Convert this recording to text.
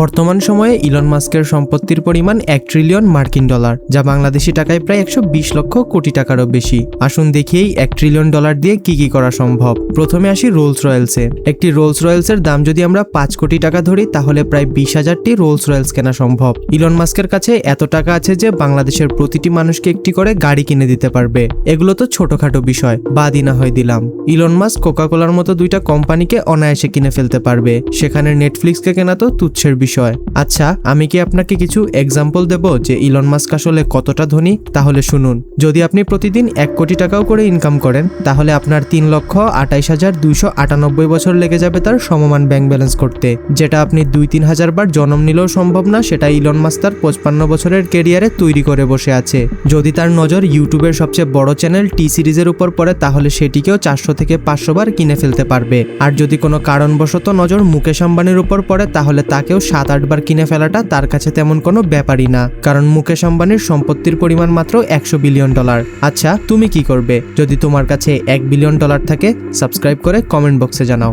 বর্তমান সময়ে ইলন মাস্কের সম্পত্তির পরিমাণ 1 ট্রিলিয়ন মার্কিন ডলার, যা বাংলাদেশি টাকায় প্রায় 120 লক্ষ কোটি টাকারও বেশি। আসুন দেখি এই 1 ট্রিলিয়ন ডলার দিয়ে কি কি করা সম্ভব। প্রথমে আসি রোলস রয়েলসে। একটি রোলস রয়েলসের দাম যদি আমরা 5 কোটি টাকা ধরি, তাহলে প্রায় 20,000টি রোলস রয়েলস কেনা সম্ভব। ইলন মাস্কের কাছে এত টাকা আছে যে বাংলাদেশের প্রতিটি মানুষকে একটি করে গাড়ি কিনে দিতে পারবে। এগুলো তো ছোটখাটো বিষয়, বাদই না হয় দিলাম। ইলন মাস্ক কোকাকোলার মতো 2টা কোম্পানিকে অনায়াসে কিনে ফেলতে পারবে, সেখানে নেটফ্লিক্সকে কেনা তো তুচ্ছের বিষয়। আচ্ছা, আমি কি আপনাকে কিছু এক্সাম্পল দেব যে ইলন মাস্ক আসলে কতটা ধনী? তাহলে শুনুন। যদি আপনি প্রতিদিন 1 কোটি টাকাও করে ইনকাম করেন, তাহলে আপনার 3,28,298 বছর লেগে যাবে তার সমমান ব্যাংক ব্যালেন্স করতে, যেটা আপনি 2-3 হাজার বার জন্ম নিলেও সম্ভব না। সেটা ইলন মাস্ক তার 55 বছরের কেরিয়ারে তৈরি করে বসে আছে। যদি তার নজর ইউটিউবের সবচেয়ে বড় চ্যানেল টি সিরিজের উপর পড়ে, তাহলে সেটিকেও 400 থেকে 500 বার কিনে ফেলতে পারবে। আর যদি কোনো কারণবশত নজর মুকেশ আম্বানির উপর পড়ে, তাহলে তাকেও 7-8 বার কিনে ফেলাটা তার কাছে তেমন কোনো ব্যাপারই না, কারণ মুকেশ আম্বানির সম্পত্তির পরিমাণ মাত্র 100 বিলিয়ন ডলার। আচ্ছা, তুমি কি করবে যদি তোমার কাছে 1 বিলিয়ন ডলার থাকে? সাবস্ক্রাইব করে কমেন্ট বক্সে জানাও।